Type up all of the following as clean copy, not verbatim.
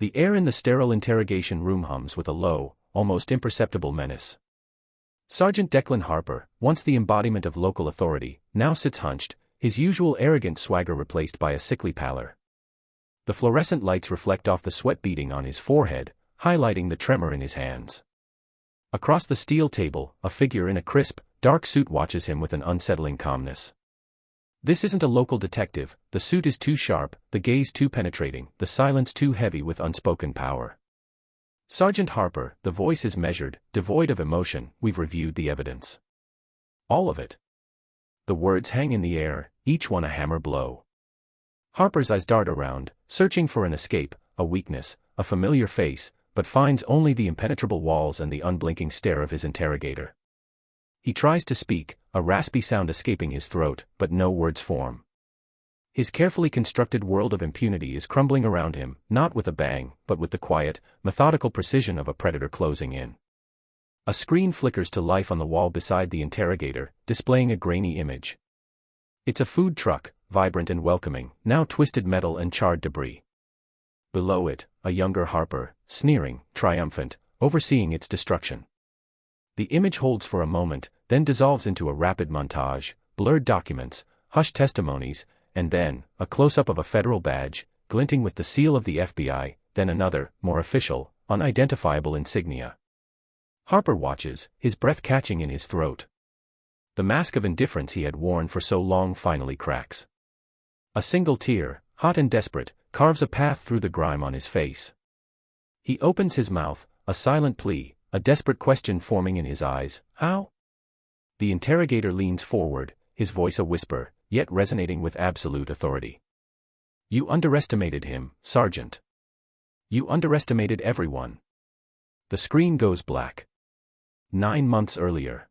The air in the sterile interrogation room hums with a low, almost imperceptible menace. Sergeant Declan Harper, once the embodiment of local authority, now sits hunched, his usual arrogant swagger replaced by a sickly pallor. The fluorescent lights reflect off the sweat beading on his forehead, highlighting the tremor in his hands. Across the steel table, a figure in a crisp, dark suit watches him with an unsettling calmness. This isn't a local detective, the suit is too sharp, the gaze too penetrating, the silence too heavy with unspoken power. Sergeant Harper, the voice is measured, devoid of emotion, we've reviewed the evidence. All of it. The words hang in the air, each one a hammer blow. Harper's eyes dart around, searching for an escape, a weakness, a familiar face, but finds only the impenetrable walls and the unblinking stare of his interrogator. He tries to speak, a raspy sound escaping his throat, but no words form. His carefully constructed world of impunity is crumbling around him, not with a bang, but with the quiet, methodical precision of a predator closing in. A screen flickers to life on the wall beside the interrogator, displaying a grainy image. It's a food truck, vibrant and welcoming, now twisted metal and charred debris. Below it, a younger Harper, sneering, triumphant, overseeing its destruction. The image holds for a moment, then dissolves into a rapid montage, blurred documents, hushed testimonies, and then, a close-up of a federal badge, glinting with the seal of the FBI, then another, more official, unidentifiable insignia. Harper watches, his breath catching in his throat. The mask of indifference he had worn for so long finally cracks. A single tear, hot and desperate, carves a path through the grime on his face. He opens his mouth, a silent plea, a desperate question forming in his eyes. How? The interrogator leans forward, his voice a whisper, yet resonating with absolute authority. You underestimated him, Sergeant. You underestimated everyone. The screen goes black. 9 months earlier.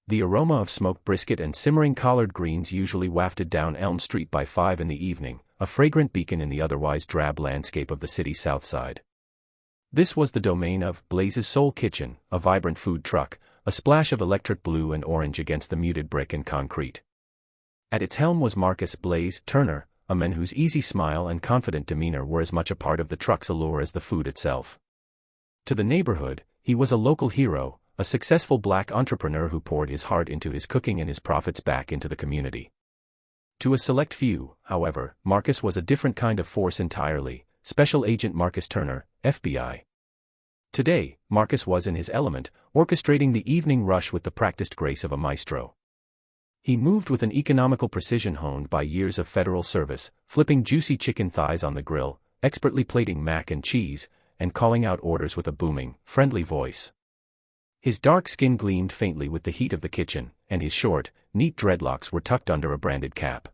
The aroma of smoked brisket and simmering collard greens usually wafted down Elm Street by 5 in the evening, a fragrant beacon in the otherwise drab landscape of the city's south side. This was the domain of Blaze's Soul Kitchen, a vibrant food truck, a splash of electric blue and orange against the muted brick and concrete. At its helm was Marcus Blaze Turner, a man whose easy smile and confident demeanor were as much a part of the truck's allure as the food itself. To the neighborhood, he was a local hero, a successful black entrepreneur who poured his heart into his cooking and his profits back into the community. To a select few, however, Marcus was a different kind of force entirely, Special Agent Marcus Turner, FBI. Today, Marcus was in his element, orchestrating the evening rush with the practiced grace of a maestro. He moved with an economical precision honed by years of federal service, flipping juicy chicken thighs on the grill, expertly plating mac and cheese, and calling out orders with a booming, friendly voice. His dark skin gleamed faintly with the heat of the kitchen, and his short, neat dreadlocks were tucked under a branded cap.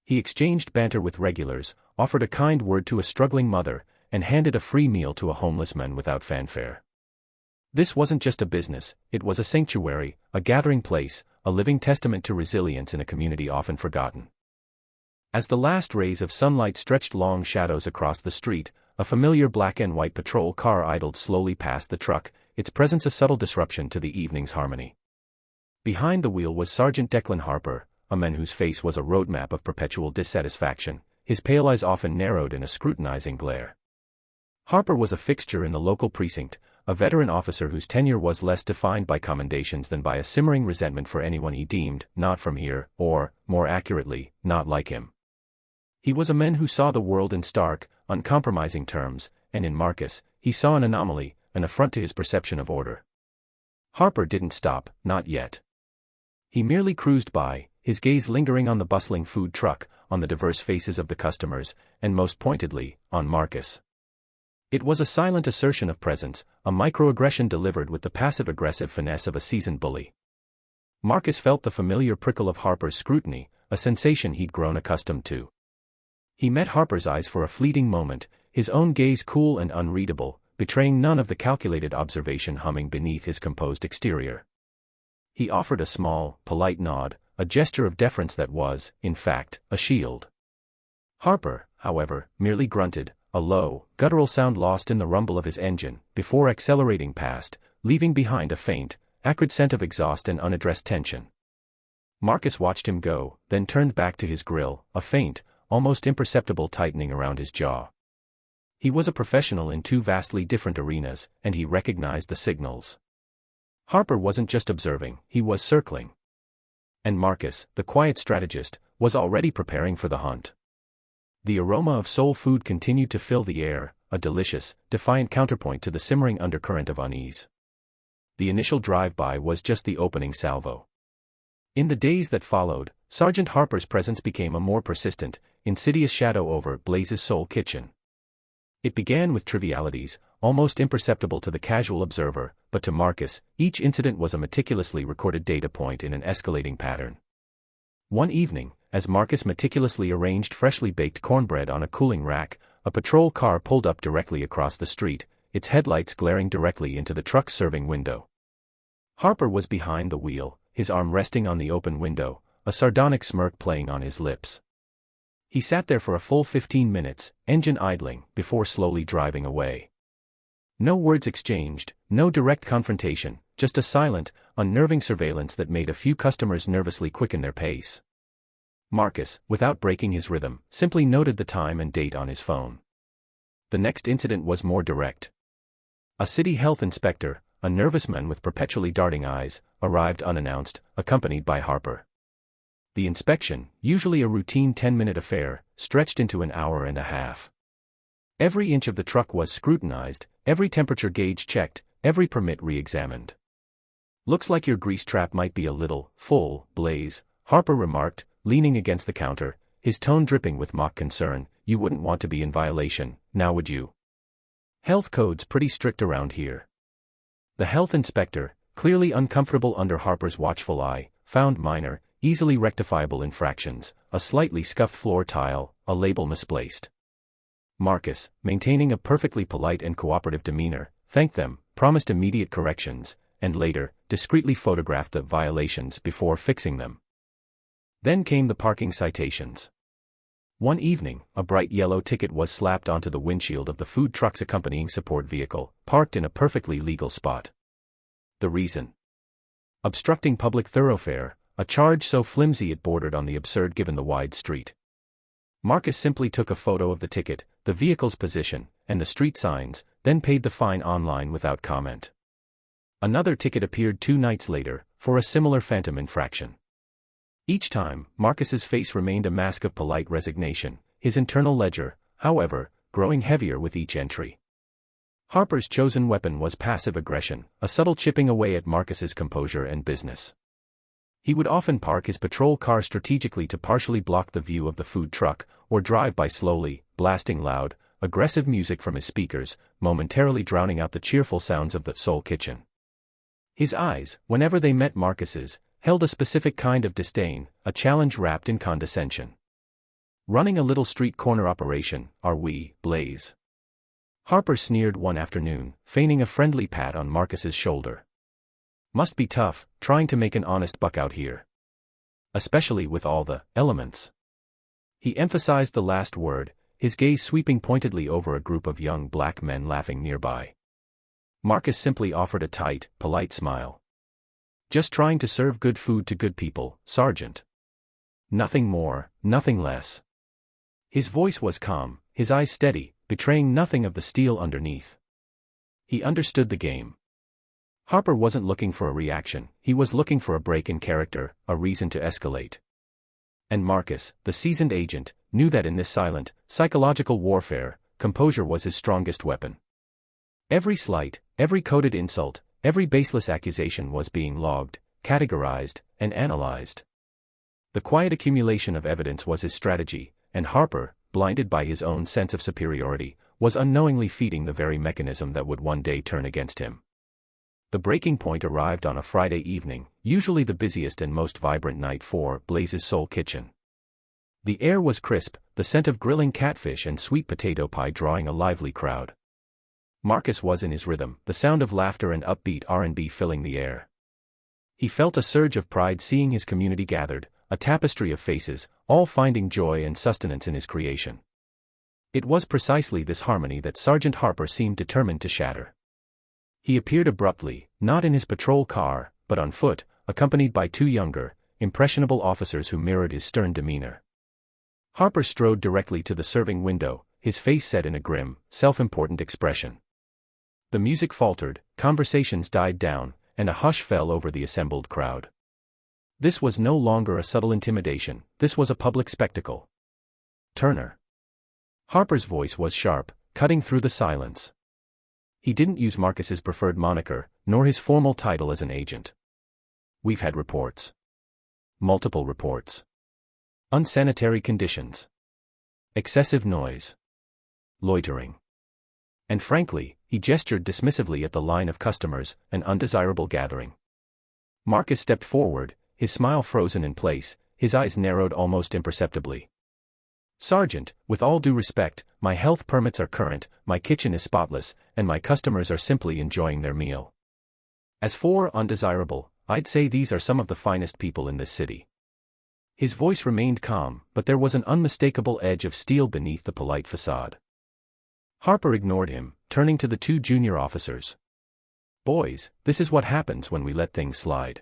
He exchanged banter with regulars, offered a kind word to a struggling mother, and handed a free meal to a homeless man without fanfare. This wasn't just a business, it was a sanctuary, a gathering place, a living testament to resilience in a community often forgotten. As the last rays of sunlight stretched long shadows across the street, a familiar black and white patrol car idled slowly past the truck, its presence a subtle disruption to the evening's harmony. Behind the wheel was Sergeant Declan Harper, a man whose face was a roadmap of perpetual dissatisfaction, his pale eyes often narrowed in a scrutinizing glare. Harper was a fixture in the local precinct, a veteran officer whose tenure was less defined by commendations than by a simmering resentment for anyone he deemed not from here, or, more accurately, not like him. He was a man who saw the world in stark, uncompromising terms, and in Marcus, he saw an anomaly, an affront to his perception of order. Harper didn't stop, not yet. He merely cruised by, his gaze lingering on the bustling food truck, on the diverse faces of the customers, and most pointedly, on Marcus. It was a silent assertion of presence, a microaggression delivered with the passive-aggressive finesse of a seasoned bully. Marcus felt the familiar prickle of Harper's scrutiny, a sensation he'd grown accustomed to. He met Harper's eyes for a fleeting moment, his own gaze cool and unreadable, betraying none of the calculated observation humming beneath his composed exterior. He offered a small, polite nod, a gesture of deference that was, in fact, a shield. Harper, however, merely grunted, a low, guttural sound lost in the rumble of his engine, before accelerating past, leaving behind a faint, acrid scent of exhaust and unaddressed tension. Marcus watched him go, then turned back to his grill, a faint, almost imperceptible tightening around his jaw. He was a professional in two vastly different arenas, and he recognized the signals. Harper wasn't just observing, he was circling. And Marcus, the quiet strategist, was already preparing for the hunt. The aroma of soul food continued to fill the air, a delicious, defiant counterpoint to the simmering undercurrent of unease. The initial drive-by was just the opening salvo. In the days that followed, Sergeant Harper's presence became a more persistent, insidious shadow over Blaze's soul kitchen. It began with trivialities, almost imperceptible to the casual observer, but to Marcus, each incident was a meticulously recorded data point in an escalating pattern. One evening, as Marcus meticulously arranged freshly baked cornbread on a cooling rack, a patrol car pulled up directly across the street, its headlights glaring directly into the truck's serving window. Harper was behind the wheel, his arm resting on the open window, a sardonic smirk playing on his lips. He sat there for a full 15 minutes, engine idling, before slowly driving away. No words exchanged, no direct confrontation, just a silent, unnerving surveillance that made a few customers nervously quicken their pace. Marcus, without breaking his rhythm, simply noted the time and date on his phone. The next incident was more direct. A city health inspector, a nervous man with perpetually darting eyes, arrived unannounced, accompanied by Harper. The inspection, usually a routine 10-minute affair, stretched into an hour and a half. Every inch of the truck was scrutinized, every temperature gauge checked, every permit re-examined. "Looks like your grease trap might be a little full, Blaze," Harper remarked, leaning against the counter, his tone dripping with mock concern. "You wouldn't want to be in violation, now would you? Health code's pretty strict around here." The health inspector, clearly uncomfortable under Harper's watchful eye, found minor, easily rectifiable infractions, a slightly scuffed floor tile, a label misplaced. Marcus, maintaining a perfectly polite and cooperative demeanor, thanked them, promised immediate corrections, and later, discreetly photographed the violations before fixing them. Then came the parking citations. One evening, a bright yellow ticket was slapped onto the windshield of the food truck's accompanying support vehicle, parked in a perfectly legal spot. The reason? Obstructing public thoroughfare, a charge so flimsy it bordered on the absurd given the wide street. Marcus simply took a photo of the ticket, the vehicle's position, and the street signs, then paid the fine online without comment. Another ticket appeared 2 nights later, for a similar phantom infraction. Each time, Marcus's face remained a mask of polite resignation, his internal ledger, however, growing heavier with each entry. Harper's chosen weapon was passive aggression, a subtle chipping away at Marcus's composure and business. He would often park his patrol car strategically to partially block the view of the food truck, or drive by slowly, blasting loud, aggressive music from his speakers, momentarily drowning out the cheerful sounds of the soul kitchen. His eyes, whenever they met Marcus's, held a specific kind of disdain, a challenge wrapped in condescension. "Running a little street corner operation, are we, Blaze?" Harper sneered one afternoon, feigning a friendly pat on Marcus's shoulder. "Must be tough, trying to make an honest buck out here. Especially with all the elements." He emphasized the last word, his gaze sweeping pointedly over a group of young black men laughing nearby. Marcus simply offered a tight, polite smile. "Just trying to serve good food to good people, Sergeant. Nothing more, nothing less." His voice was calm, his eyes steady, betraying nothing of the steel underneath. He understood the game. Harper wasn't looking for a reaction, he was looking for a break in character, a reason to escalate. And Marcus, the seasoned agent, knew that in this silent, psychological warfare, composure was his strongest weapon. Every slight, every coded insult, every baseless accusation was being logged, categorized, and analyzed. The quiet accumulation of evidence was his strategy, and Harper, blinded by his own sense of superiority, was unknowingly feeding the very mechanism that would one day turn against him. The breaking point arrived on a Friday evening, usually the busiest and most vibrant night for Blaze's Soul Kitchen. The air was crisp, the scent of grilling catfish and sweet potato pie drawing a lively crowd. Marcus was in his rhythm, the sound of laughter and upbeat R&B filling the air. He felt a surge of pride seeing his community gathered, a tapestry of faces, all finding joy and sustenance in his creation. It was precisely this harmony that Sergeant Harper seemed determined to shatter. He appeared abruptly, not in his patrol car, but on foot, accompanied by 2 younger, impressionable officers who mirrored his stern demeanor. Harper strode directly to the serving window, his face set in a grim, self-important expression. The music faltered, conversations died down, and a hush fell over the assembled crowd. This was no longer a subtle intimidation, this was a public spectacle. Turner. Harper's voice was sharp, cutting through the silence. He didn't use Marcus's preferred moniker, nor his formal title as an agent. We've had reports. Multiple reports. Unsanitary conditions. Excessive noise. Loitering. And frankly, he gestured dismissively at the line of customers, an undesirable gathering. Marcus stepped forward, his smile frozen in place, his eyes narrowed almost imperceptibly. Sergeant, with all due respect, my health permits are current, my kitchen is spotless, and my customers are simply enjoying their meal. As for undesirable, I'd say these are some of the finest people in this city. His voice remained calm, but there was an unmistakable edge of steel beneath the polite facade. Harper ignored him, turning to the two junior officers. Boys, this is what happens when we let things slide.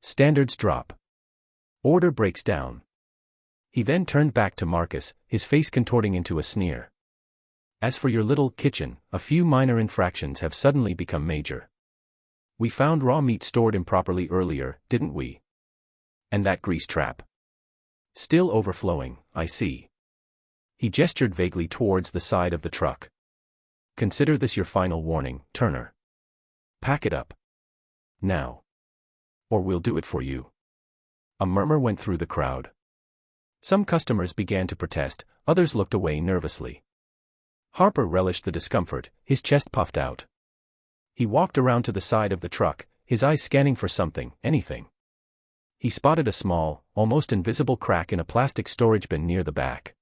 Standards drop. Order breaks down. He then turned back to Marcus, his face contorting into a sneer. As for your little kitchen, a few minor infractions have suddenly become major. We found raw meat stored improperly earlier, didn't we? And that grease trap. Still overflowing, I see. He gestured vaguely towards the side of the truck. Consider this your final warning, Turner. Pack it up. Now. Or we'll do it for you. A murmur went through the crowd. Some customers began to protest, others looked away nervously. Harper relished the discomfort, his chest puffed out. He walked around to the side of the truck, his eyes scanning for something, anything. He spotted a small, almost invisible crack in a plastic storage bin near the back.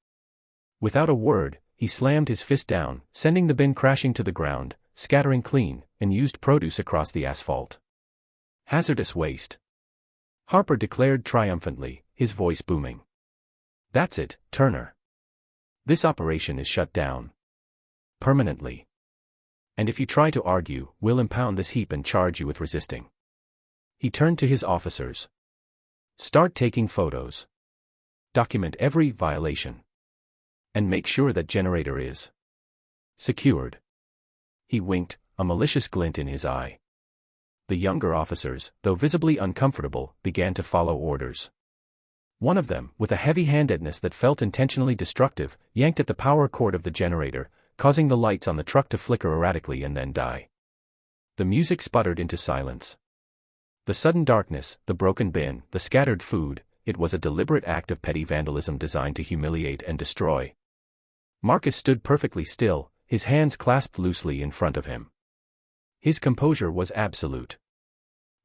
Without a word, he slammed his fist down, sending the bin crashing to the ground, scattering clean and used produce across the asphalt. Hazardous waste. Harper declared triumphantly, his voice booming. That's it, Turner. This operation is shut down. Permanently. And if you try to argue, we'll impound this heap and charge you with resisting. He turned to his officers. Start taking photos. Document every violation. And make sure that generator is secured. He winked, a malicious glint in his eye. The younger officers, though visibly uncomfortable, began to follow orders. One of them, with a heavy-handedness that felt intentionally destructive, yanked at the power cord of the generator, causing the lights on the truck to flicker erratically and then die. The music sputtered into silence. The sudden darkness, the broken bin, the scattered food, it was a deliberate act of petty vandalism designed to humiliate and destroy. Marcus stood perfectly still, his hands clasped loosely in front of him. His composure was absolute.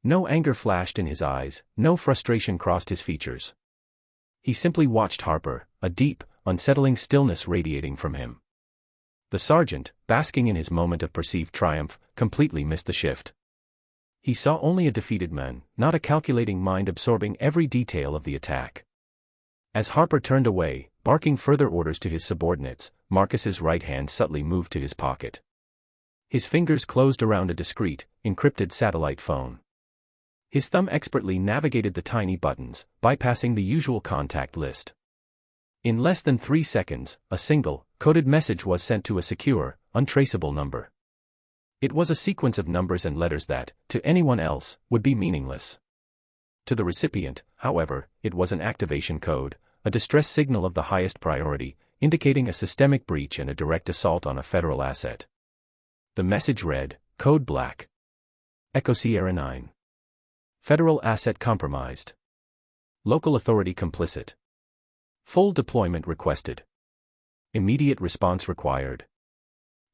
No anger flashed in his eyes, no frustration crossed his features. He simply watched Harper, a deep, unsettling stillness radiating from him. The sergeant, basking in his moment of perceived triumph, completely missed the shift. He saw only a defeated man, not a calculating mind absorbing every detail of the attack. As Harper turned away, barking further orders to his subordinates, Marcus's right hand subtly moved to his pocket. His fingers closed around a discreet, encrypted satellite phone. His thumb expertly navigated the tiny buttons, bypassing the usual contact list. In less than 3 seconds, a single, coded message was sent to a secure, untraceable number. It was a sequence of numbers and letters that, to anyone else, would be meaningless. To the recipient, however, it was an activation code, a distress signal of the highest priority, indicating a systemic breach and a direct assault on a federal asset. The message read, Code Black. Echo Sierra 9. Federal asset compromised. Local authority complicit. Full deployment requested. Immediate response required.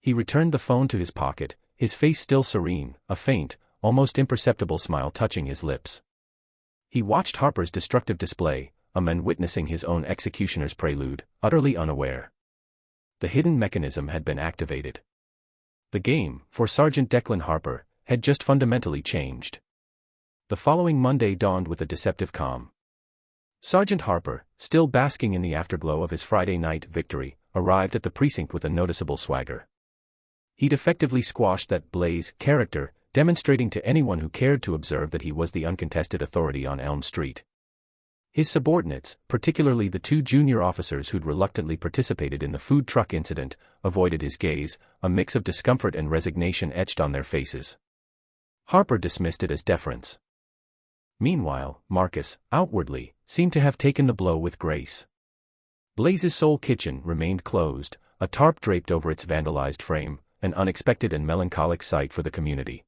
He returned the phone to his pocket, his face still serene, a faint, almost imperceptible smile touching his lips. He watched Harper's destructive display, a man witnessing his own executioner's prelude, utterly unaware. The hidden mechanism had been activated. The game, for Sergeant Declan Harper, had just fundamentally changed. The following Monday dawned with a deceptive calm. Sergeant Harper, still basking in the afterglow of his Friday night victory, arrived at the precinct with a noticeable swagger. He'd effectively squashed that Blaze character, demonstrating to anyone who cared to observe that he was the uncontested authority on Elm Street. His subordinates, particularly the two junior officers who'd reluctantly participated in the food truck incident, avoided his gaze, a mix of discomfort and resignation etched on their faces. Harper dismissed it as deference. Meanwhile, Marcus, outwardly, seemed to have taken the blow with grace. Blaze's Soul Kitchen remained closed, a tarp draped over its vandalized frame, an unexpected and melancholic sight for the community.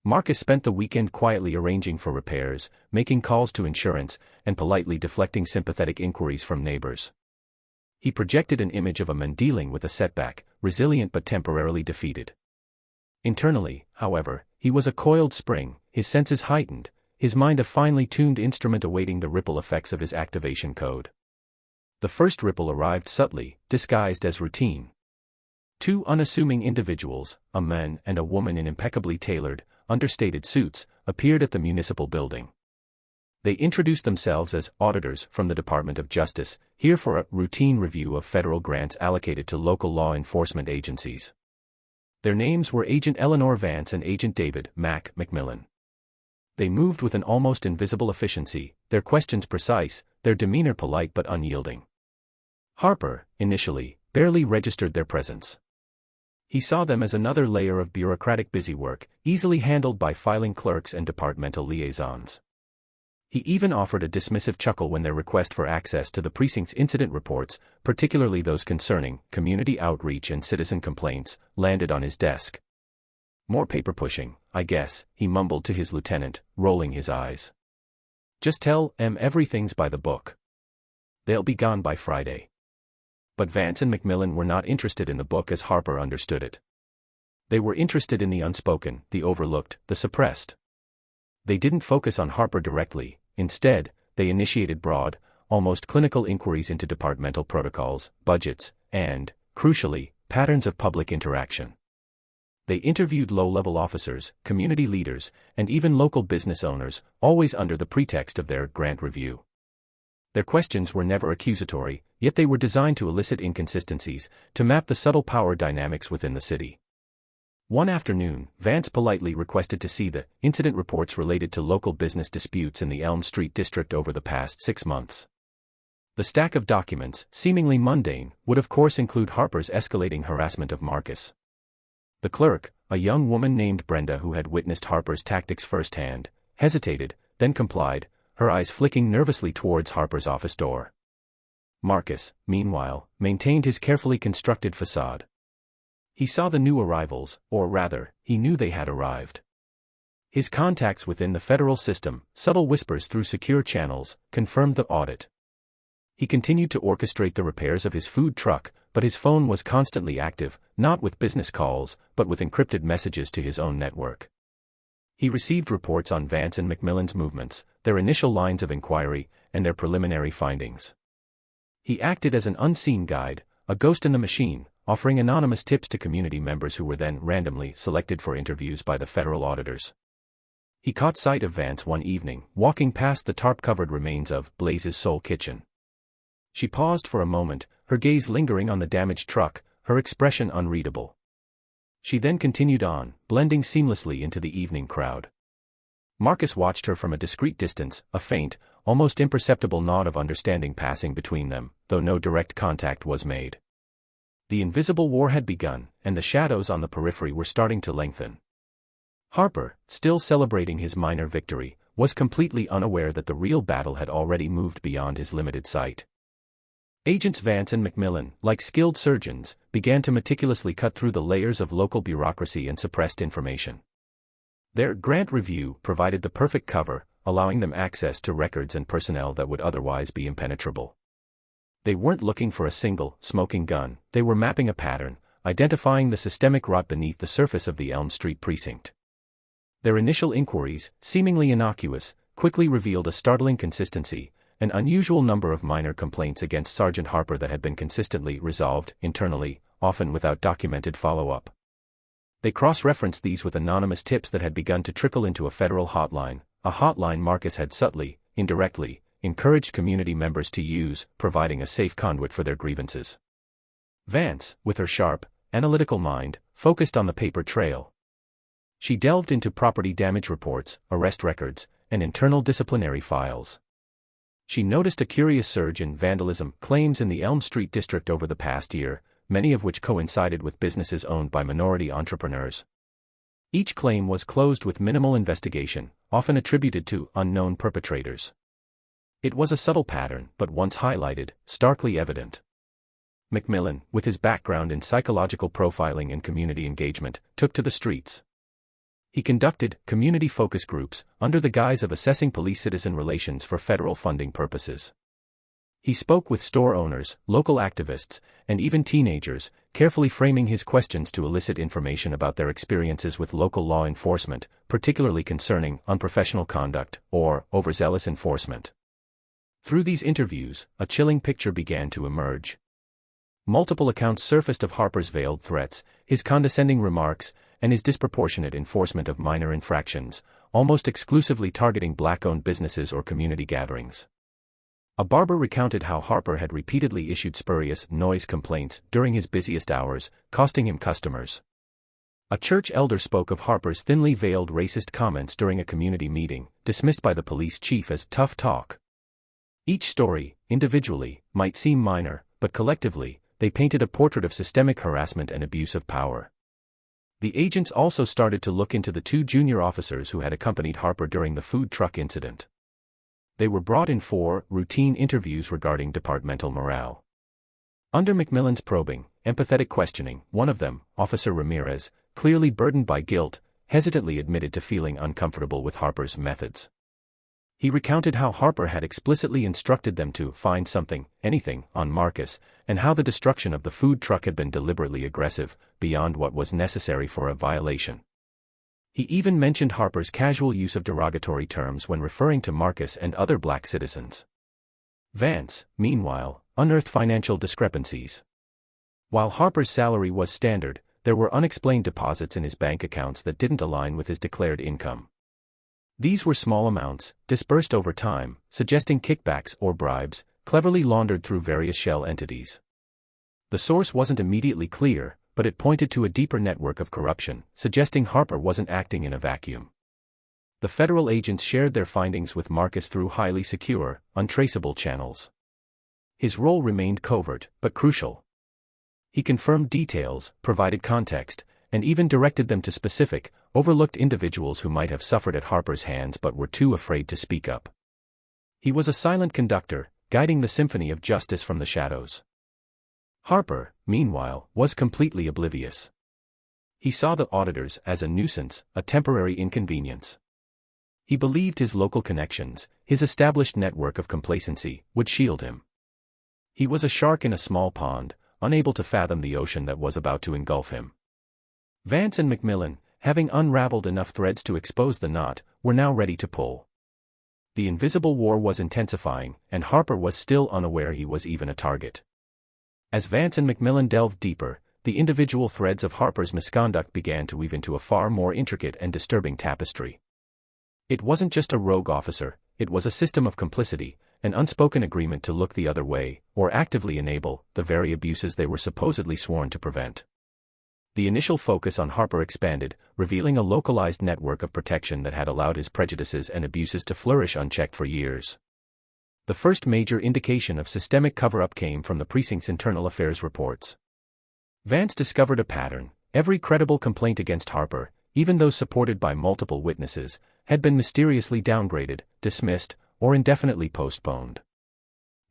Marcus spent the weekend quietly arranging for repairs, making calls to insurance, and politely deflecting sympathetic inquiries from neighbors. He projected an image of a man dealing with a setback, resilient but temporarily defeated. Internally, however, he was a coiled spring, his senses heightened, his mind a finely tuned instrument awaiting the ripple effects of his activation code. The first ripple arrived subtly, disguised as routine. Two unassuming individuals, a man and a woman in impeccably tailored, understated suits, appeared at the municipal building. They introduced themselves as auditors from the Department of Justice, here for a routine review of federal grants allocated to local law enforcement agencies. Their names were Agent Eleanor Vance and Agent David Mac McMillan. They moved with an almost invisible efficiency, their questions precise, their demeanor polite but unyielding. Harper, initially, barely registered their presence. He saw them as another layer of bureaucratic busywork, easily handled by filing clerks and departmental liaisons. He even offered a dismissive chuckle when their request for access to the precinct's incident reports, particularly those concerning community outreach and citizen complaints, landed on his desk. "More paper pushing, I guess," he mumbled to his lieutenant, rolling his eyes. "Just tell 'em everything's by the book. They'll be gone by Friday." But Vance and McMillan were not interested in the book as Harper understood it. They were interested in the unspoken, the overlooked, the suppressed. They didn't focus on Harper directly, instead, they initiated broad, almost clinical inquiries into departmental protocols, budgets, and, crucially, patterns of public interaction. They interviewed low-level officers, community leaders, and even local business owners, always under the pretext of their grant review. Their questions were never accusatory, yet they were designed to elicit inconsistencies, to map the subtle power dynamics within the city. One afternoon, Vance politely requested to see the incident reports related to local business disputes in the Elm Street district over the past 6 months. The stack of documents, seemingly mundane, would of course include Harper's escalating harassment of Marcus. The clerk, a young woman named Brenda who had witnessed Harper's tactics firsthand, hesitated, then complied, her eyes flicking nervously towards Harper's office door. Marcus, meanwhile, maintained his carefully constructed facade. He saw the new arrivals, or rather, he knew they had arrived. His contacts within the federal system, subtle whispers through secure channels, confirmed the audit. He continued to orchestrate the repairs of his food truck, but his phone was constantly active, not with business calls, but with encrypted messages to his own network. He received reports on Vance and McMillan's movements, their initial lines of inquiry, and their preliminary findings. He acted as an unseen guide, a ghost in the machine, offering anonymous tips to community members who were then randomly selected for interviews by the federal auditors. He caught sight of Vance one evening, walking past the tarp-covered remains of Blaze's Soul Kitchen. She paused for a moment, her gaze lingering on the damaged truck, her expression unreadable. She then continued on, blending seamlessly into the evening crowd. Marcus watched her from a discreet distance, a faint, almost imperceptible nod of understanding passing between them, though no direct contact was made. The invisible war had begun, and the shadows on the periphery were starting to lengthen. Harper, still celebrating his minor victory, was completely unaware that the real battle had already moved beyond his limited sight. Agents Vance and McMillan, like skilled surgeons, began to meticulously cut through the layers of local bureaucracy and suppressed information. Their grant review provided the perfect cover, allowing them access to records and personnel that would otherwise be impenetrable. They weren't looking for a single, smoking gun, they were mapping a pattern, identifying the systemic rot beneath the surface of the Elm Street precinct. Their initial inquiries, seemingly innocuous, quickly revealed a startling consistency, an unusual number of minor complaints against Sergeant Harper that had been consistently resolved internally, often without documented follow-up. They cross-referenced these with anonymous tips that had begun to trickle into a federal hotline, a hotline Marcus had subtly, indirectly, encouraged community members to use, providing a safe conduit for their grievances. Vance, with her sharp, analytical mind, focused on the paper trail. She delved into property damage reports, arrest records, and internal disciplinary files. She noticed a curious surge in vandalism claims in the Elm Street district over the past year, many of which coincided with businesses owned by minority entrepreneurs. Each claim was closed with minimal investigation, often attributed to unknown perpetrators. It was a subtle pattern, but once highlighted, starkly evident. McMillan, with his background in psychological profiling and community engagement, took to the streets. He conducted community focus groups under the guise of assessing police-citizen relations for federal funding purposes. He spoke with store owners, local activists, and even teenagers, carefully framing his questions to elicit information about their experiences with local law enforcement, particularly concerning unprofessional conduct or overzealous enforcement. Through these interviews, a chilling picture began to emerge. Multiple accounts surfaced of Harper's veiled threats, his condescending remarks, and his disproportionate enforcement of minor infractions, almost exclusively targeting black-owned businesses or community gatherings. A barber recounted how Harper had repeatedly issued spurious noise complaints during his busiest hours, costing him customers. A church elder spoke of Harper's thinly veiled racist comments during a community meeting, dismissed by the police chief as tough talk. Each story, individually, might seem minor, but collectively, they painted a portrait of systemic harassment and abuse of power. The agents also started to look into the two junior officers who had accompanied Harper during the food truck incident. They were brought in for routine interviews regarding departmental morale. Under McMillan's probing, empathetic questioning, one of them, Officer Ramirez, clearly burdened by guilt, hesitantly admitted to feeling uncomfortable with Harper's methods. He recounted how Harper had explicitly instructed them to find something, anything, on Marcus, and how the destruction of the food truck had been deliberately aggressive, beyond what was necessary for a violation. He even mentioned Harper's casual use of derogatory terms when referring to Marcus and other black citizens. Vance, meanwhile, unearthed financial discrepancies. While Harper's salary was standard, there were unexplained deposits in his bank accounts that didn't align with his declared income. These were small amounts, dispersed over time, suggesting kickbacks or bribes, cleverly laundered through various shell entities. The source wasn't immediately clear, but it pointed to a deeper network of corruption, suggesting Harper wasn't acting in a vacuum. The federal agents shared their findings with Marcus through highly secure, untraceable channels. His role remained covert, but crucial. He confirmed details, provided context, and even directed them to specific, overlooked individuals who might have suffered at Harper's hands but were too afraid to speak up. He was a silent conductor, guiding the symphony of justice from the shadows. Harper, meanwhile, was completely oblivious. He saw the auditors as a nuisance, a temporary inconvenience. He believed his local connections, his established network of complacency, would shield him. He was a shark in a small pond, unable to fathom the ocean that was about to engulf him. Vance and McMillan, having unraveled enough threads to expose the knot, were now ready to pull. The invisible war was intensifying, and Harper was still unaware he was even a target. As Vance and McMillan delved deeper, the individual threads of Harper's misconduct began to weave into a far more intricate and disturbing tapestry. It wasn't just a rogue officer, it was a system of complicity, an unspoken agreement to look the other way, or actively enable, the very abuses they were supposedly sworn to prevent. The initial focus on Harper expanded, revealing a localized network of protection that had allowed his prejudices and abuses to flourish unchecked for years. The first major indication of systemic cover-up came from the precinct's internal affairs reports. Vance discovered a pattern. Every credible complaint against Harper, even those supported by multiple witnesses, had been mysteriously downgraded, dismissed, or indefinitely postponed.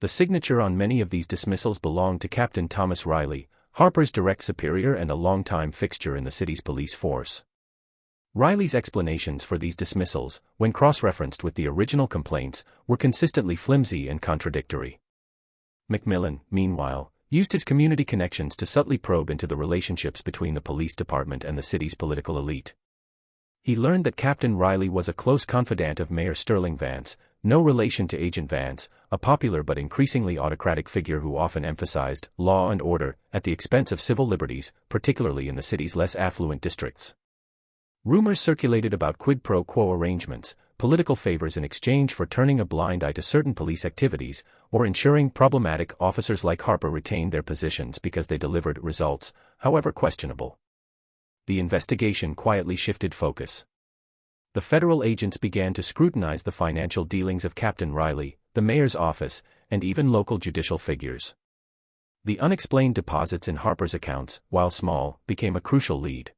The signature on many of these dismissals belonged to Captain Thomas Riley, Harper's direct superior and a longtime fixture in the city's police force. Riley's explanations for these dismissals, when cross-referenced with the original complaints, were consistently flimsy and contradictory. McMillan, meanwhile, used his community connections to subtly probe into the relationships between the police department and the city's political elite. He learned that Captain Riley was a close confidant of Mayor Sterling Vance, no relation to Agent Vance, a popular but increasingly autocratic figure who often emphasized law and order at the expense of civil liberties, particularly in the city's less affluent districts. Rumors circulated about quid pro quo arrangements, political favors in exchange for turning a blind eye to certain police activities, or ensuring problematic officers like Harper retained their positions because they delivered results, however questionable. The investigation quietly shifted focus. The federal agents began to scrutinize the financial dealings of Captain Riley, the mayor's office, and even local judicial figures. The unexplained deposits in Harper's accounts, while small, became a crucial lead.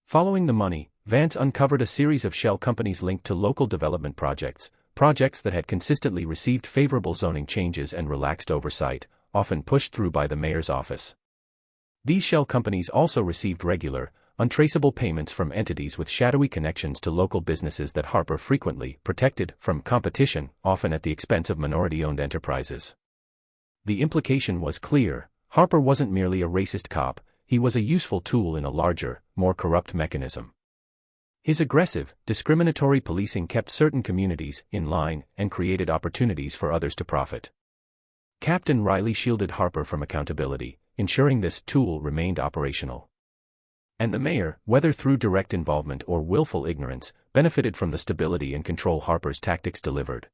Following the money, Vance uncovered a series of shell companies linked to local development projects that had consistently received favorable zoning changes and relaxed oversight, often pushed through by the mayor's office. These shell companies also received regular, untraceable payments from entities with shadowy connections to local businesses that Harper frequently protected from competition, often at the expense of minority-owned enterprises. The implication was clear: Harper wasn't merely a racist cop, he was a useful tool in a larger, more corrupt mechanism. His aggressive, discriminatory policing kept certain communities in line and created opportunities for others to profit. Captain Riley shielded Harper from accountability, ensuring this tool remained operational. And the mayor, whether through direct involvement or willful ignorance, benefited from the stability and control Harper's tactics delivered.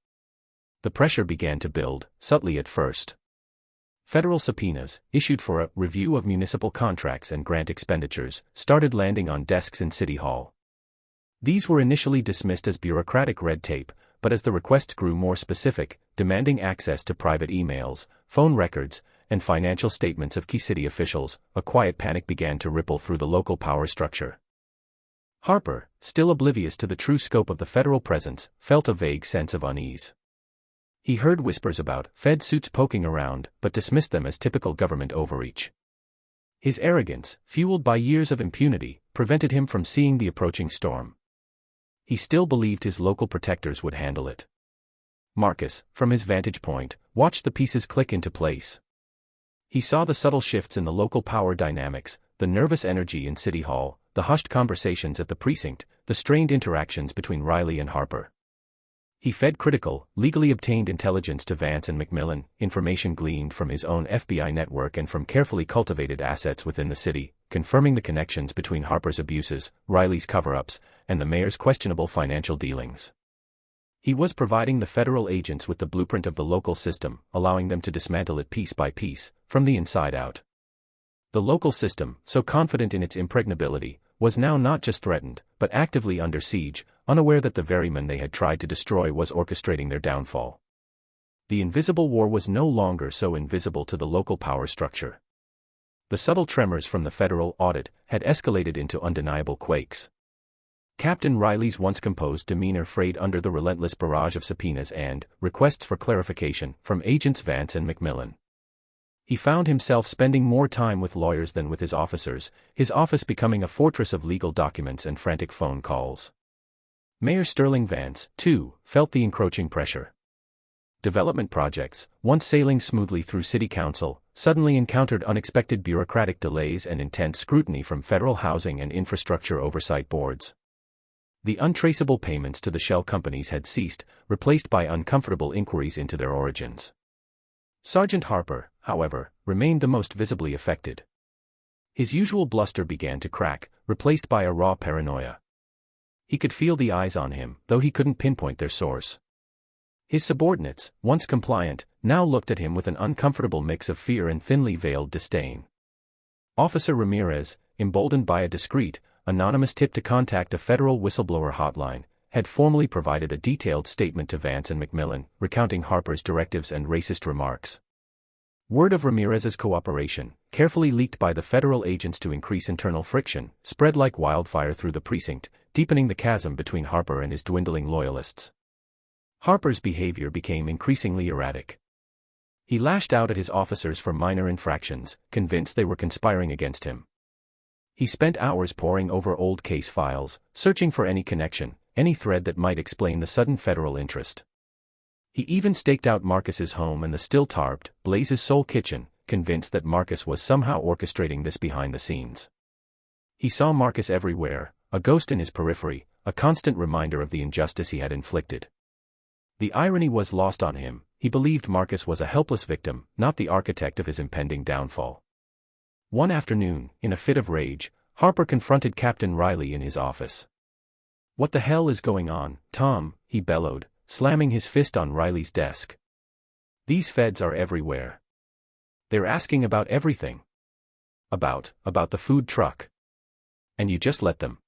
The pressure began to build, subtly at first. Federal subpoenas, issued for a review of municipal contracts and grant expenditures, started landing on desks in City Hall. These were initially dismissed as bureaucratic red tape, but as the requests grew more specific, demanding access to private emails, phone records, and financial statements of key city officials, a quiet panic began to ripple through the local power structure. Harper, still oblivious to the true scope of the federal presence, felt a vague sense of unease. He heard whispers about Fed suits poking around, but dismissed them as typical government overreach. His arrogance, fueled by years of impunity, prevented him from seeing the approaching storm. He still believed his local protectors would handle it. Marcus, from his vantage point, watched the pieces click into place. He saw the subtle shifts in the local power dynamics, the nervous energy in City Hall, the hushed conversations at the precinct, the strained interactions between Riley and Harper. He fed critical, legally obtained intelligence to Vance and McMillan, information gleaned from his own FBI network and from carefully cultivated assets within the city, confirming the connections between Harper's abuses, Riley's cover-ups, and the mayor's questionable financial dealings. He was providing the federal agents with the blueprint of the local system, allowing them to dismantle it piece by piece, from the inside out. The local system, so confident in its impregnability, was now not just threatened, but actively under siege, unaware that the very man they had tried to destroy was orchestrating their downfall. The invisible war was no longer so invisible to the local power structure. The subtle tremors from the federal audit had escalated into undeniable quakes. Captain Riley's once composed demeanor frayed under the relentless barrage of subpoenas and requests for clarification from agents Vance and McMillan. He found himself spending more time with lawyers than with his officers, his office becoming a fortress of legal documents and frantic phone calls. Mayor Sterling Vance, too, felt the encroaching pressure. Development projects, once sailing smoothly through city council, suddenly encountered unexpected bureaucratic delays and intense scrutiny from federal housing and infrastructure oversight boards. The untraceable payments to the shell companies had ceased, replaced by uncomfortable inquiries into their origins. Sergeant Harper, however, remained the most visibly affected. His usual bluster began to crack, replaced by a raw paranoia. He could feel the eyes on him, though he couldn't pinpoint their source. His subordinates, once compliant, now looked at him with an uncomfortable mix of fear and thinly veiled disdain. Officer Ramirez, emboldened by a discreet, anonymous tip to contact a federal whistleblower hotline, had formally provided a detailed statement to Vance and McMillan, recounting Harper's directives and racist remarks. Word of Ramirez's cooperation, carefully leaked by the federal agents to increase internal friction, spread like wildfire through the precinct, deepening the chasm between Harper and his dwindling loyalists. Harper's behavior became increasingly erratic. He lashed out at his officers for minor infractions, convinced they were conspiring against him. He spent hours poring over old case files, searching for any connection, any thread that might explain the sudden federal interest. He even staked out Marcus's home and the still-tarped, Blaze's Soul Kitchen, convinced that Marcus was somehow orchestrating this behind the scenes. He saw Marcus everywhere, a ghost in his periphery, a constant reminder of the injustice he had inflicted. The irony was lost on him. He believed Marcus was a helpless victim, not the architect of his impending downfall. One afternoon, in a fit of rage, Harper confronted Captain Riley in his office. "What the hell is going on, Tom?" he bellowed, slamming his fist on Riley's desk. "These feds are everywhere. They're asking about everything. About the food truck. And you just let them."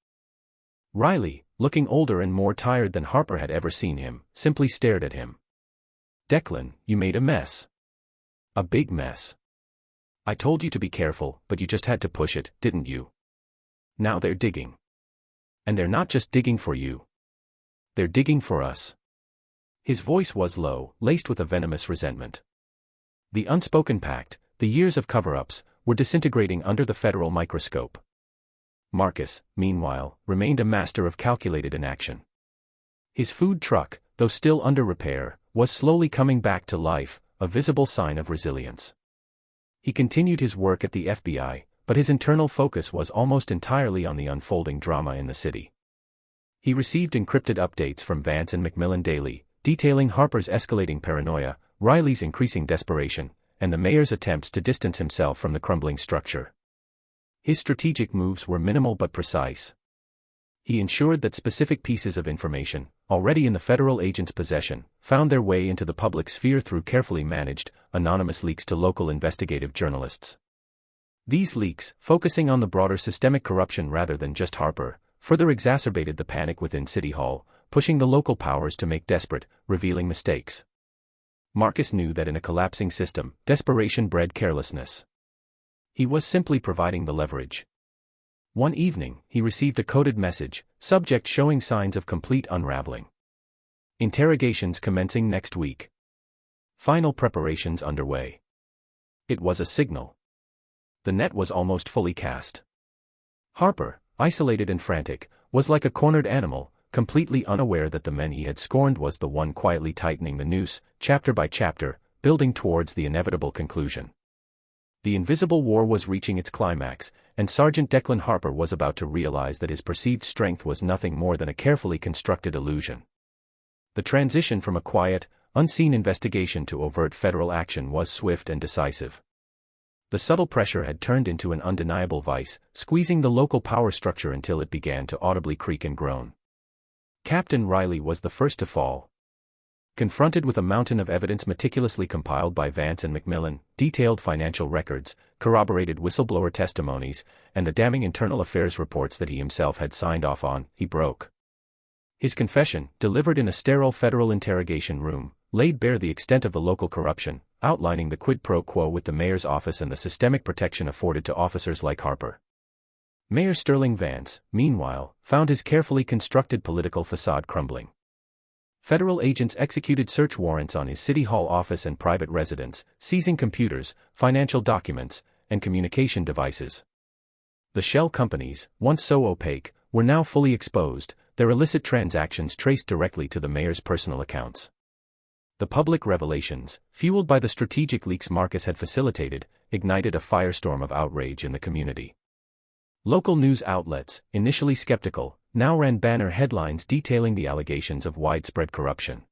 Riley, looking older and more tired than Harper had ever seen him, simply stared at him. "Declan, you made a mess. A big mess. I told you to be careful, but you just had to push it, didn't you? Now they're digging. And they're not just digging for you. They're digging for us." His voice was low, laced with a venomous resentment. The unspoken pact, the years of cover-ups, were disintegrating under the federal microscope. Marcus, meanwhile, remained a master of calculated inaction. His food truck, though still under repair, was slowly coming back to life, a visible sign of resilience. He continued his work at the FBI, but his internal focus was almost entirely on the unfolding drama in the city. He received encrypted updates from Vance and McMillan daily, detailing Harper's escalating paranoia, Riley's increasing desperation, and the mayor's attempts to distance himself from the crumbling structure. His strategic moves were minimal but precise. He ensured that specific pieces of information, already in the federal agent's possession, found their way into the public sphere through carefully managed, anonymous leaks to local investigative journalists. These leaks, focusing on the broader systemic corruption rather than just Harper, further exacerbated the panic within City Hall, pushing the local powers to make desperate, revealing mistakes. Marcus knew that in a collapsing system, desperation bred carelessness. He was simply providing the leverage. One evening, he received a coded message, subject showing signs of complete unraveling. Interrogations commencing next week. Final preparations underway. It was a signal. The net was almost fully cast. Harper, isolated and frantic, was like a cornered animal, completely unaware that the man he had scorned was the one quietly tightening the noose, chapter by chapter, building towards the inevitable conclusion. The invisible war was reaching its climax, and Sergeant Declan Harper was about to realize that his perceived strength was nothing more than a carefully constructed illusion. The transition from a quiet, unseen investigation to overt federal action was swift and decisive. The subtle pressure had turned into an undeniable vice, squeezing the local power structure until it began to audibly creak and groan. Captain Riley was the first to fall. Confronted with a mountain of evidence meticulously compiled by Vance and McMillan, detailed financial records, corroborated whistleblower testimonies, and the damning internal affairs reports that he himself had signed off on, he broke. His confession, delivered in a sterile federal interrogation room, laid bare the extent of the local corruption, outlining the quid pro quo with the mayor's office and the systemic protection afforded to officers like Harper. Mayor Sterling Vance, meanwhile, found his carefully constructed political facade crumbling. Federal agents executed search warrants on his City Hall office and private residence, seizing computers, financial documents, and communication devices. The shell companies, once so opaque, were now fully exposed, their illicit transactions traced directly to the mayor's personal accounts. The public revelations, fueled by the strategic leaks Marcus had facilitated, ignited a firestorm of outrage in the community. Local news outlets, initially skeptical, now ran banner headlines detailing the allegations of widespread corruption.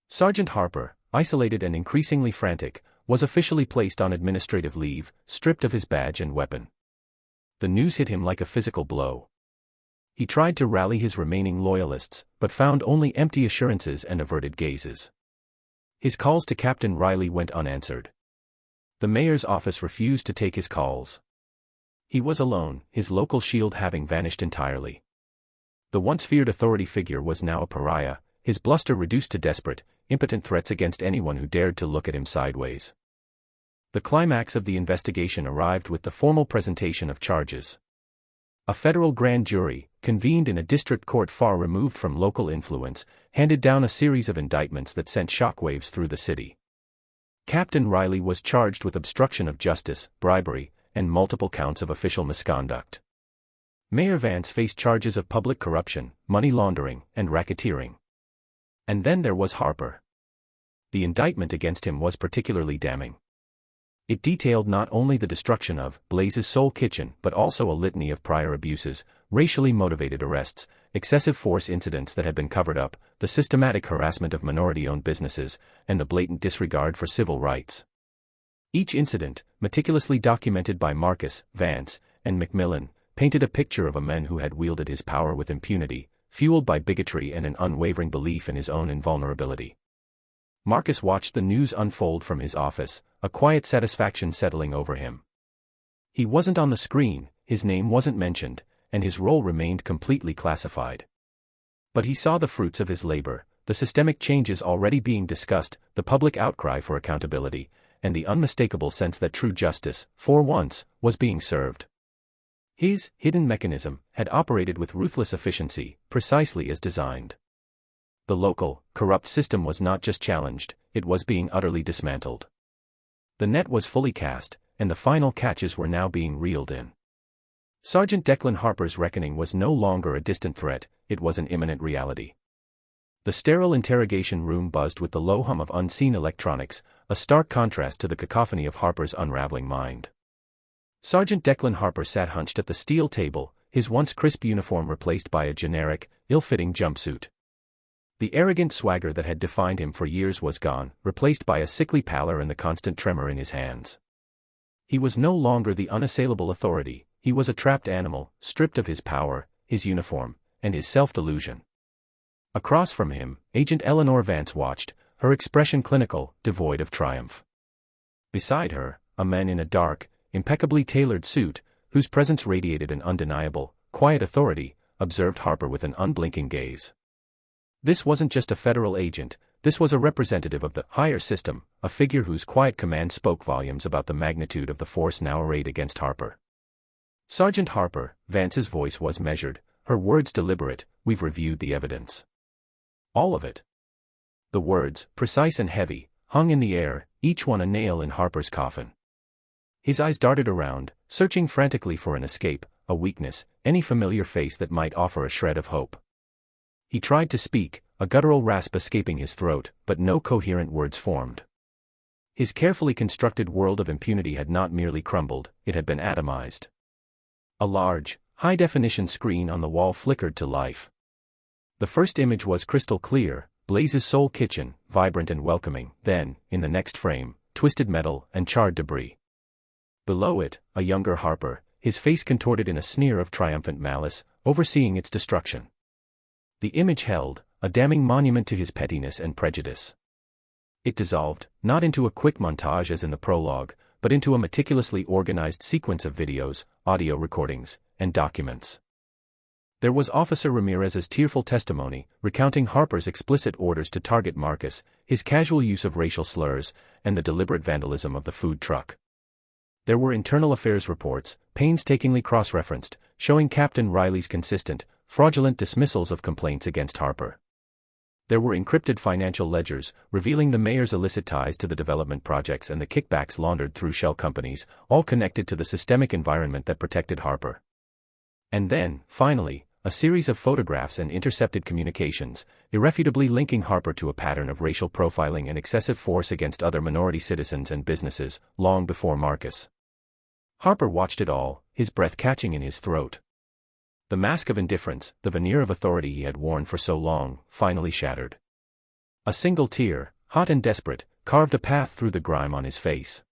Sergeant Harper, isolated and increasingly frantic, was officially placed on administrative leave, stripped of his badge and weapon. The news hit him like a physical blow. He tried to rally his remaining loyalists, but found only empty assurances and averted gazes. His calls to Captain Riley went unanswered. The mayor's office refused to take his calls. He was alone, his local shield having vanished entirely. The once feared authority figure was now a pariah, his bluster reduced to desperate, impotent threats against anyone who dared to look at him sideways. The climax of the investigation arrived with the formal presentation of charges. A federal grand jury, convened in a district court far removed from local influence, handed down a series of indictments that sent shockwaves through the city. Captain Riley was charged with obstruction of justice, bribery, and multiple counts of official misconduct. Mayor Vance faced charges of public corruption, money laundering, and racketeering. And then there was Harper. The indictment against him was particularly damning. It detailed not only the destruction of Blaze's Soul Kitchen but also a litany of prior abuses, racially motivated arrests, excessive force incidents that had been covered up, the systematic harassment of minority-owned businesses, and the blatant disregard for civil rights. Each incident, meticulously documented by Marcus, Vance, and McMillan, painted a picture of a man who had wielded his power with impunity, fueled by bigotry and an unwavering belief in his own invulnerability. Marcus watched the news unfold from his office, a quiet satisfaction settling over him. He wasn't on the screen, his name wasn't mentioned, and his role remained completely classified. But he saw the fruits of his labor, the systemic changes already being discussed, the public outcry for accountability, and the unmistakable sense that true justice, for once, was being served. His hidden mechanism had operated with ruthless efficiency, precisely as designed. The local, corrupt system was not just challenged, it was being utterly dismantled. The net was fully cast, and the final catches were now being reeled in. Sergeant Declan Harper's reckoning was no longer a distant threat, it was an imminent reality. The sterile interrogation room buzzed with the low hum of unseen electronics, a stark contrast to the cacophony of Harper's unraveling mind. Sergeant Declan Harper sat hunched at the steel table, his once crisp uniform replaced by a generic, ill-fitting jumpsuit. The arrogant swagger that had defined him for years was gone, replaced by a sickly pallor and the constant tremor in his hands. He was no longer the unassailable authority, he was a trapped animal, stripped of his power, his uniform, and his self-delusion. Across from him, Agent Eleanor Vance watched, her expression clinical, devoid of triumph. Beside her, a man in a dark, impeccably tailored suit, whose presence radiated an undeniable, quiet authority, observed Harper with an unblinking gaze. This wasn't just a federal agent, this was a representative of the higher system, a figure whose quiet command spoke volumes about the magnitude of the force now arrayed against Harper. Sergeant Harper, Vance's voice was measured, her words deliberate, we've reviewed the evidence. All of it. The words, precise and heavy, hung in the air, each one a nail in Harper's coffin. His eyes darted around, searching frantically for an escape, a weakness, any familiar face that might offer a shred of hope. He tried to speak, a guttural rasp escaping his throat, but no coherent words formed. His carefully constructed world of impunity had not merely crumbled, it had been atomized. A large, high-definition screen on the wall flickered to life. The first image was crystal clear, Blaze's sole kitchen, vibrant and welcoming, then, in the next frame, twisted metal and charred debris. Below it, a younger Harper, his face contorted in a sneer of triumphant malice, overseeing its destruction. The image held, a damning monument to his pettiness and prejudice. It dissolved, not into a quick montage as in the prologue, but into a meticulously organized sequence of videos, audio recordings, and documents. There was Officer Ramirez's tearful testimony, recounting Harper's explicit orders to target Marcus, his casual use of racial slurs, and the deliberate vandalism of the food truck. There were internal affairs reports, painstakingly cross-referenced, showing Captain Riley's consistent, fraudulent dismissals of complaints against Harper. There were encrypted financial ledgers, revealing the mayor's illicit ties to the development projects and the kickbacks laundered through shell companies, all connected to the systemic environment that protected Harper. And then, finally, a series of photographs and intercepted communications, irrefutably linking Harper to a pattern of racial profiling and excessive force against other minority citizens and businesses, long before Marcus. Harper watched it all, his breath catching in his throat. The mask of indifference, the veneer of authority he had worn for so long, finally shattered. A single tear, hot and desperate, carved a path through the grime on his face.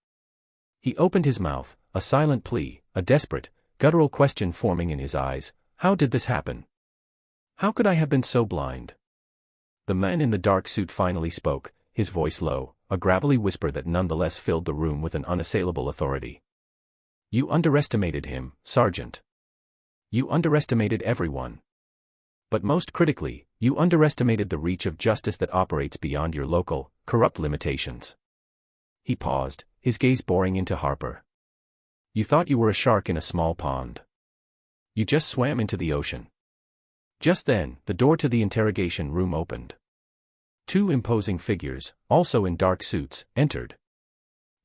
He opened his mouth, a silent plea, a desperate, guttural question forming in his eyes. How did this happen? How could I have been so blind? The man in the dark suit finally spoke, his voice low, a gravelly whisper that nonetheless filled the room with an unassailable authority. You underestimated him, Sergeant. You underestimated everyone. But most critically, you underestimated the reach of justice that operates beyond your local, corrupt limitations. He paused, his gaze boring into Harper. You thought you were a shark in a small pond. You just swam into the ocean. Just then, the door to the interrogation room opened. Two imposing figures, also in dark suits, entered.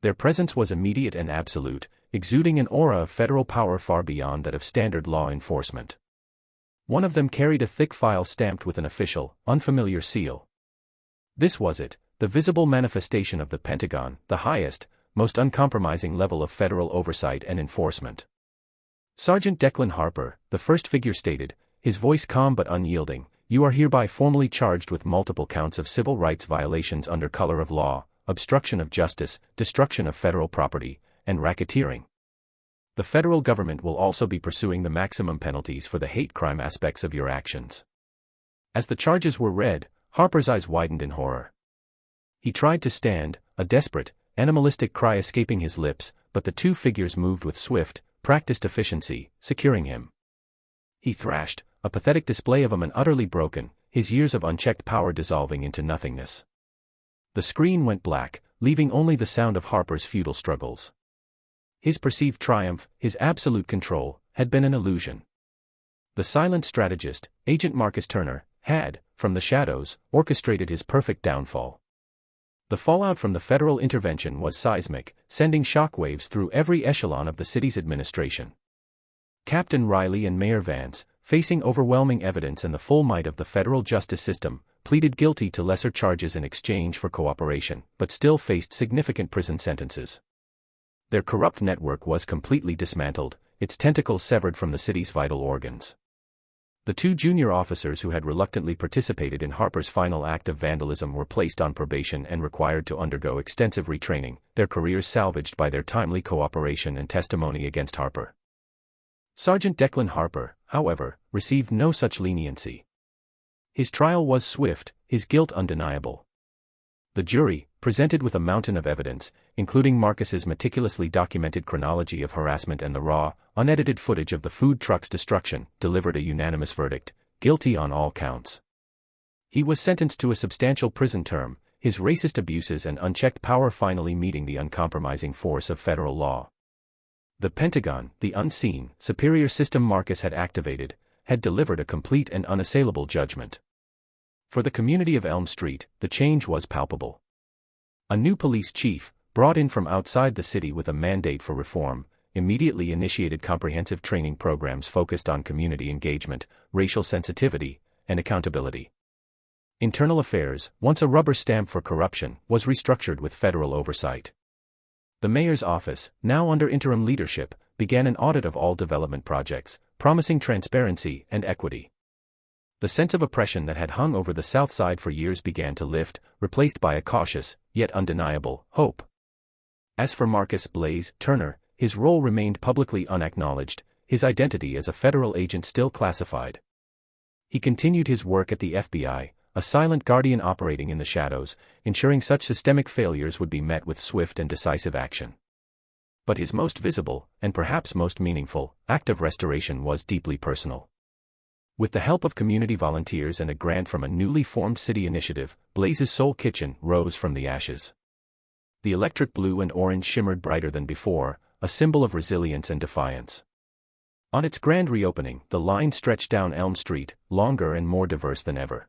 Their presence was immediate and absolute, exuding an aura of federal power far beyond that of standard law enforcement. One of them carried a thick file stamped with an official, unfamiliar seal. This was it, the visible manifestation of the Pentagon, the highest, most uncompromising level of federal oversight and enforcement. Sergeant Declan Harper, the first figure stated, his voice calm but unyielding, you are hereby formally charged with multiple counts of civil rights violations under color of law, obstruction of justice, destruction of federal property, and racketeering. The federal government will also be pursuing the maximum penalties for the hate crime aspects of your actions. As the charges were read, Harper's eyes widened in horror. He tried to stand, a desperate, animalistic cry escaping his lips, but the two figures moved with swift, practiced efficiency, securing him. He thrashed, a pathetic display of a man utterly broken, his years of unchecked power dissolving into nothingness. The screen went black, leaving only the sound of Harper's futile struggles. His perceived triumph, his absolute control, had been an illusion. The silent strategist, Agent Marcus Turner, had, from the shadows, orchestrated his perfect downfall. The fallout from the federal intervention was seismic, sending shockwaves through every echelon of the city's administration. Captain Riley and Mayor Vance, facing overwhelming evidence and the full might of the federal justice system, pleaded guilty to lesser charges in exchange for cooperation, but still faced significant prison sentences. Their corrupt network was completely dismantled, its tentacles severed from the city's vital organs. The two junior officers who had reluctantly participated in Harper's final act of vandalism were placed on probation and required to undergo extensive retraining, their careers salvaged by their timely cooperation and testimony against Harper. Sergeant Declan Harper, however, received no such leniency. His trial was swift, his guilt undeniable. The jury, presented with a mountain of evidence, including Marcus's meticulously documented chronology of harassment and the raw, unedited footage of the food truck's destruction, delivered a unanimous verdict, guilty on all counts. He was sentenced to a substantial prison term, his racist abuses and unchecked power finally meeting the uncompromising force of federal law. The Pentagon, the unseen, superior system Marcus had activated, had delivered a complete and unassailable judgment. For the community of Elm Street, the change was palpable. A new police chief, brought in from outside the city with a mandate for reform, immediately initiated comprehensive training programs focused on community engagement, racial sensitivity, and accountability. Internal affairs, once a rubber stamp for corruption, was restructured with federal oversight. The mayor's office, now under interim leadership, began an audit of all development projects, promising transparency and equity. The sense of oppression that had hung over the South Side for years began to lift, replaced by a cautious, yet undeniable, hope. As for Marcus Blaze Turner, his role remained publicly unacknowledged, his identity as a federal agent still classified. He continued his work at the FBI, a silent guardian operating in the shadows, ensuring such systemic failures would be met with swift and decisive action. But his most visible, and perhaps most meaningful, act of restoration was deeply personal. With the help of community volunteers and a grant from a newly formed city initiative, Blaze's Soul Kitchen rose from the ashes. The electric blue and orange shimmered brighter than before, a symbol of resilience and defiance. On its grand reopening, the line stretched down Elm Street, longer and more diverse than ever.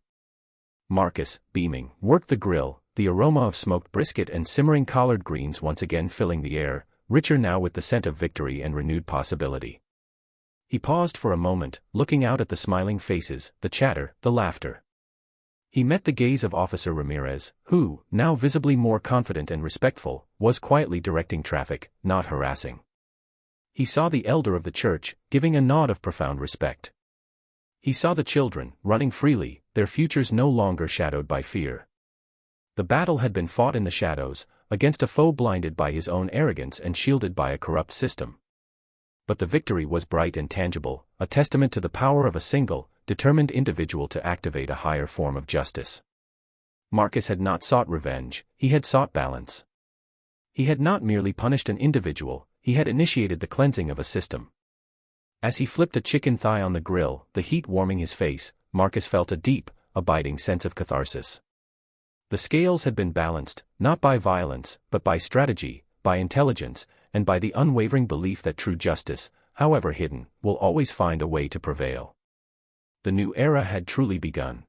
Marcus, beaming, worked the grill, the aroma of smoked brisket and simmering collard greens once again filling the air, richer now with the scent of victory and renewed possibility. He paused for a moment, looking out at the smiling faces, the chatter, the laughter. He met the gaze of Officer Ramirez, who, now visibly more confident and respectful, was quietly directing traffic, not harassing. He saw the elder of the church, giving a nod of profound respect. He saw the children, running freely, their futures no longer shadowed by fear. The battle had been fought in the shadows, against a foe blinded by his own arrogance and shielded by a corrupt system. But the victory was bright and tangible, a testament to the power of a single, determined individual to activate a higher form of justice. Marcus had not sought revenge, he had sought balance. He had not merely punished an individual, he had initiated the cleansing of a system. As he flipped a chicken thigh on the grill, the heat warming his face, Marcus felt a deep, abiding sense of catharsis. The scales had been balanced, not by violence, but by strategy, by intelligence, and by the unwavering belief that true justice, however hidden, will always find a way to prevail. The new era had truly begun.